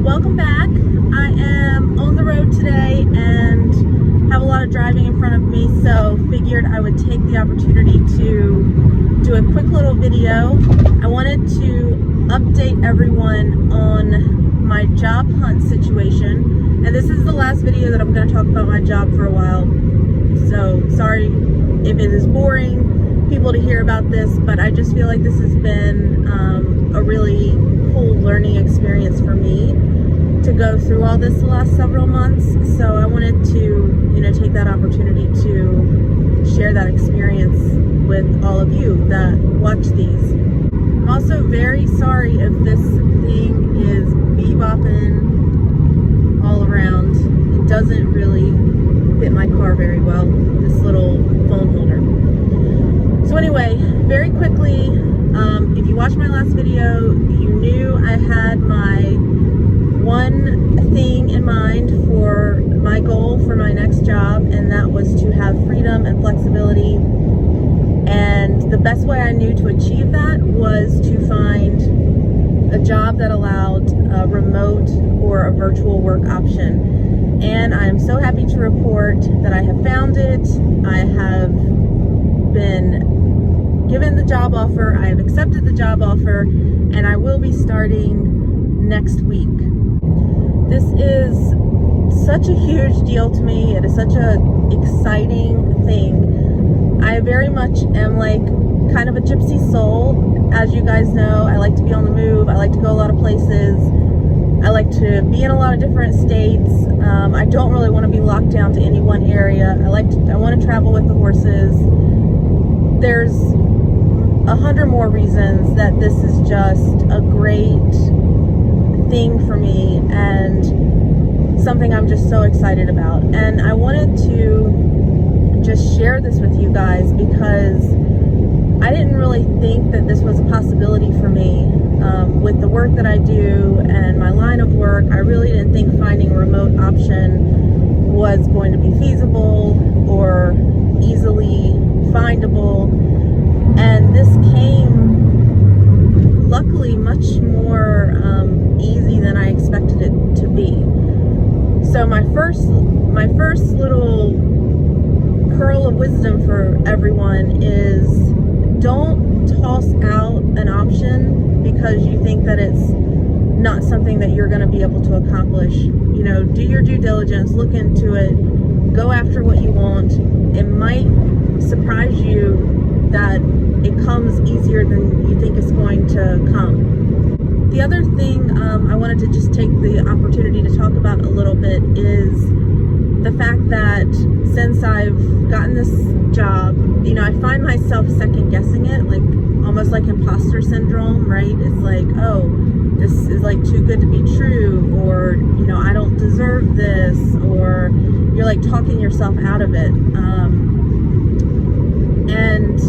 Welcome back. I am on the road today and have a lot of driving in front of me, so figured I would take the opportunity to do a quick little video. I wanted to update everyone on my job hunt situation, and this is the last video that I'm going to talk about my job for a while, so sorry if it is boring people to hear about this, but I just feel like this has been a really cool learning experience for me to go through all this the last several months. So I wanted to, take that opportunity to share that experience with all of you that watch these. I'm also very sorry if this thing is bebopping all around. It doesn't really fit my car very well, this little phone holder. So anyway, very quickly, if you watched my last video, you knew I had my one thing in mind for my goal for my next job, and that was to have freedom and flexibility. And the best way I knew to achieve that was to find a job that allowed a remote or a virtual work option. And I am so happy to report that I have found it. I have been given the job offer, I have accepted the job offer, and I will be starting next week. This is such a huge deal to me. It is such an exciting thing. I very much am like kind of a gypsy soul. As you guys know, I like to be on the move. I like to go a lot of places. I like to be in a lot of different states. I don't really want to be locked down to any one area. I want to travel with the horses. There's 100 more reasons that this is just a great thing for me and something I'm just so excited about. And I wanted to just share this with you guys because I didn't really think that this was a possibility for me. With the work that I do and my line of work, I really didn't think finding a remote option was going to be feasible or easily findable. And this came luckily much more easy than I expected it to be. So my first little curl of wisdom for everyone is don't toss out an option because you think that it's not something that you're going to be able to accomplish. Do your due diligence, look into it, go after what you want. It might surprise you that it comes easier than you think it's going to come. The other thing I wanted to just take the opportunity to talk about a little bit is the fact that since I've gotten this job, I find myself second guessing it, like almost like imposter syndrome, right? It's like, oh, this is like too good to be true, or, I don't deserve this, or you're like talking yourself out of it. And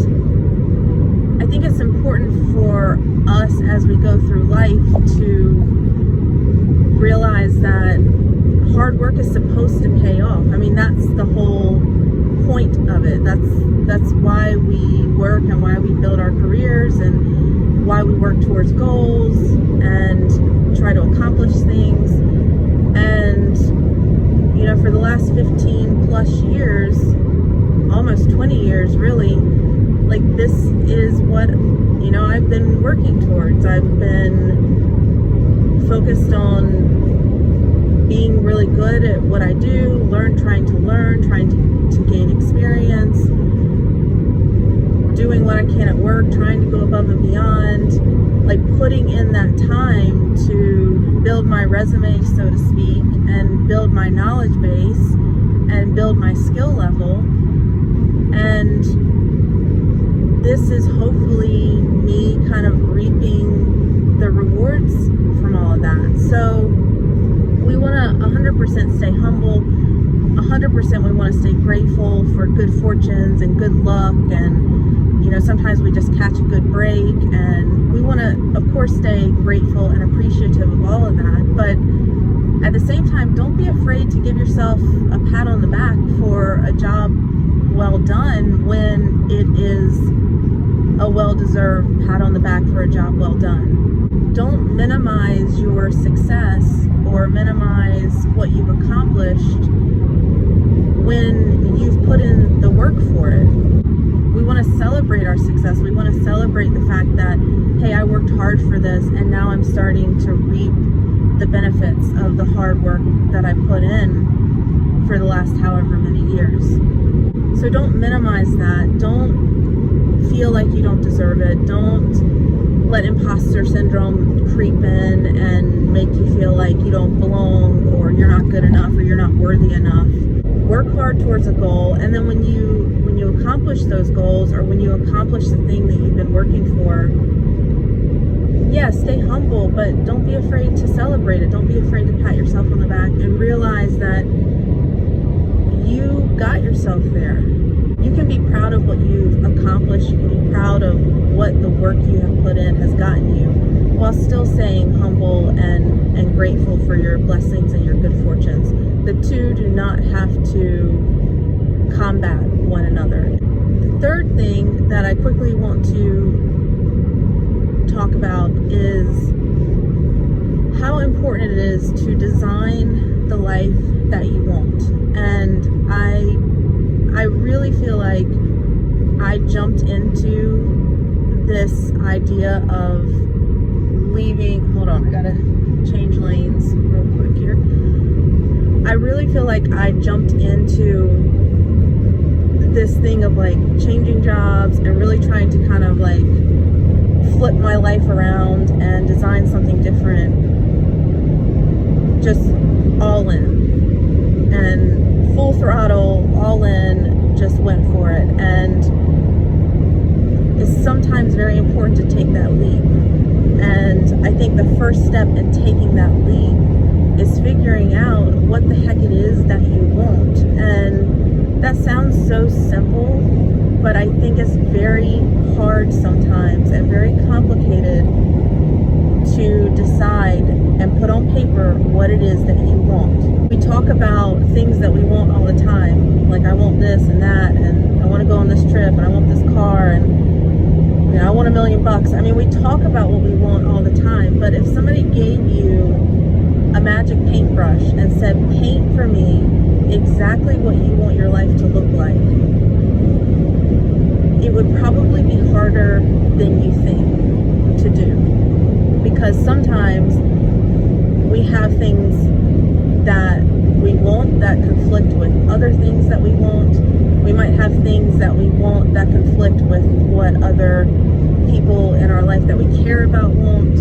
I think it's important for us as we go through life to realize that hard work is supposed to pay off. I mean, that's the whole point of it. That's why we work and why we build our careers and why we work towards goals and try to accomplish things. And, for the last 15 plus years, almost 20 years really, like this is what I've been working towards. I've been focused on being really good at what I do, trying to gain experience, doing what I can at work, trying to go above and beyond, like putting in that time to build my resume, so to speak, and build my knowledge base and build my skill level. And this is hopefully me kind of reaping the rewards from all of that. So we want to 100% stay humble, 100% we want to stay grateful for good fortunes and good luck, and sometimes we just catch a good break, and we want to of course stay grateful and appreciative of all of that. But at the same time, don't be afraid to give yourself a pat on the back for a job well done when it is a well-deserved pat on the back for a job well done. don't minimize your success or minimize what you've accomplished when you've put in the work for it. We want to celebrate our success. We want to celebrate the fact that, hey, I worked hard for this and now I'm starting to reap the benefits of the hard work that I put in for the last however many years. So don't minimize that. Don't feel like you don't deserve it. Don't let imposter syndrome creep in and make you feel like you don't belong or you're not good enough or you're not worthy enough. Work hard towards a goal, and then when you accomplish those goals, or when you accomplish the thing that you've been working for, yeah, stay humble, but don't be afraid to celebrate it. Don't be afraid to pat yourself on the back and realize that you got yourself there. You can be proud of what you've accomplished. You can be proud of what the work you have put in has gotten you, while still staying humble and grateful for your blessings and your good fortunes. The two do not have to combat one another. The third thing that I quickly want to talk about is how important it is to design the life that you want. And I really feel like I jumped into this idea of leaving. Hold on, I gotta change lanes real quick here. I really feel like I jumped into this thing of like changing jobs and really trying to kind of like flip my life around and design something different, just all in and full throttle, all in, just went for it. And it's sometimes very important to take that leap. And I think the first step in taking that leap is figuring out what the heck it is that you want. And that sounds so simple, but I think it's very hard sometimes and very complicated to decide and put on paper what it is that you want. We talk about things that we want all the time, like I want this and that, and I want to go on this trip, and I want this car, and you know, I want $1 million. I mean, we talk about what we want all the time, but if somebody gave you a magic paintbrush and said, paint for me exactly what you want your life to look like, it would probably be harder than you think to do. Because sometimes we have things that we want that conflict with other things that we want. We might have things that we want that conflict with what other people in our life that we care about want.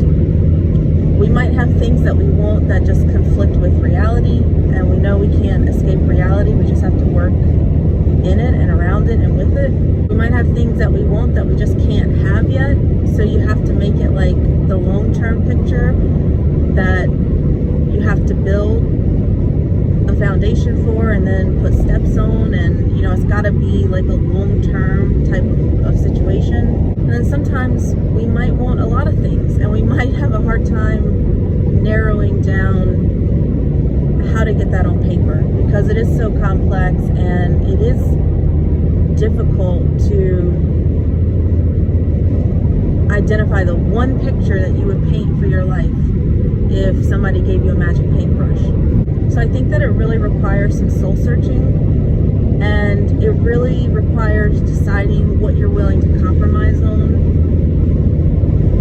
We might have things that we want that just conflict with reality, and we know we can't escape reality. We just have to work in it and around it and with it. We might have things that we want that we just can't have yet, so you have to make it like the long-term picture that you have to build a foundation for and then put steps on, and you know, it's got to be like a long-term type of situation. And then sometimes we might want a lot of things, and we might have a hard time narrowing down how to get that on paper, because it is so complex and it is difficult to identify the one picture that you would paint for your life if somebody gave you a magic paintbrush. So I think that it really requires some soul searching, and it really requires deciding what you're willing to compromise on.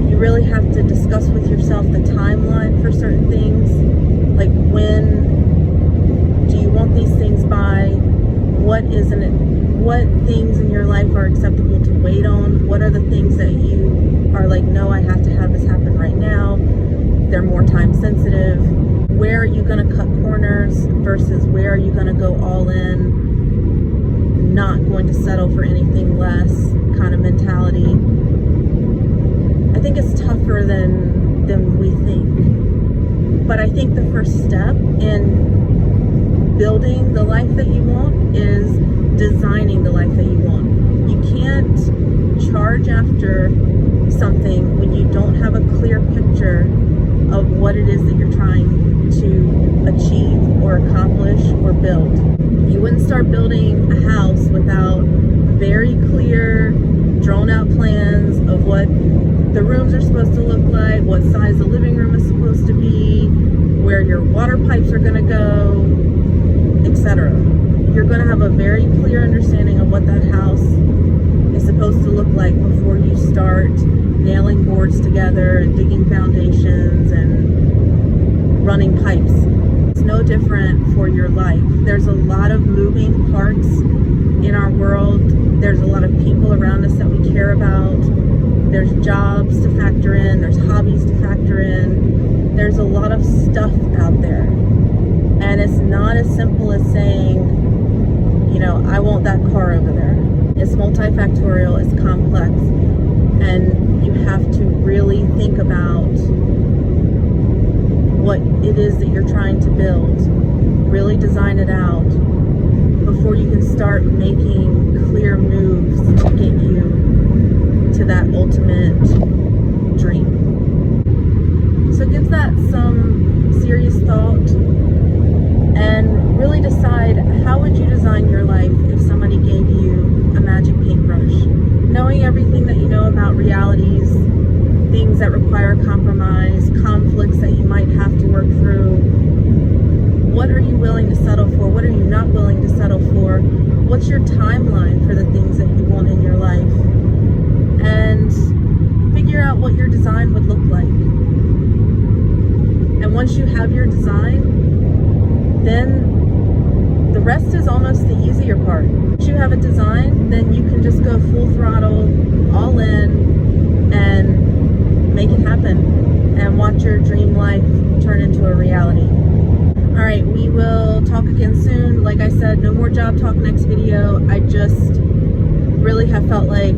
You really have to discuss with yourself the timeline for certain things, like when do you want these things by, what things in your life are acceptable to wait on, what are the things that you are like, no, I have to have this happen right now, they're more time sensitive. Where are you going to cut corners versus where are you going to go all in, not going to settle for anything less kind of mentality. I think it's tougher than we think. But I think the first step in building the life that you want is designing the life that you want. You can't charge after something when you don't have a clear picture of what it is that you're trying to achieve or accomplish or build. You wouldn't start building a house without very clear drawn out plans of what the rooms are supposed to look like, what size the living room is supposed to be, where your water pipes are going to go, etc. You're going to have a very clear understanding of what that house is supposed to look like before you start nailing boards together and digging foundations and running pipes. It's no different for your life. There's a lot of moving parts in our world. There's a lot of people around us that we care about. There's jobs to factor in. There's hobbies to factor in. There's a lot of stuff out there. And it's not as simple as saying, you know, I want that car over there. It's multifactorial, it's complex, and you have to really think about what it is that you're trying to build. Really design it out before you can start making clear moves to get you to that ultimate dream. So give that some serious thought and really decide, how would you design your life if somebody gave you a magic paintbrush? Knowing everything that you know about realities, things that require compromise, conflicts that you might have to work through, what are you willing to settle for? What are you not willing to settle for? What's your timeline for the things that you want in your life? And figure out what your design would look like. And once you have your design, then the rest is almost the easier part. Once you have a design, then you can just go full throttle, all in, and make it happen and watch your dream life turn into a reality. All right, we will talk again soon. Like I said, no more job talk next video. I just really have felt like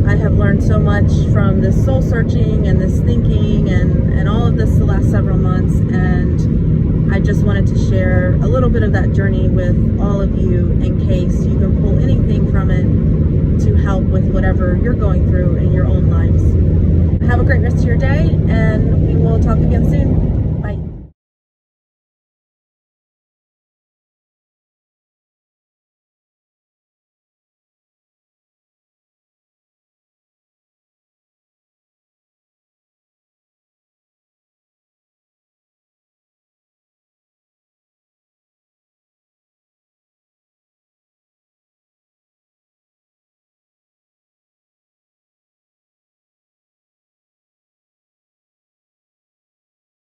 I have learned so much from this soul searching and this thinking and all of this the last several months, and I just wanted to share a little bit of that journey with all of you in case you can pull anything from it to help with whatever you're going through in your own lives. Have a great rest of your day, and we will talk again soon.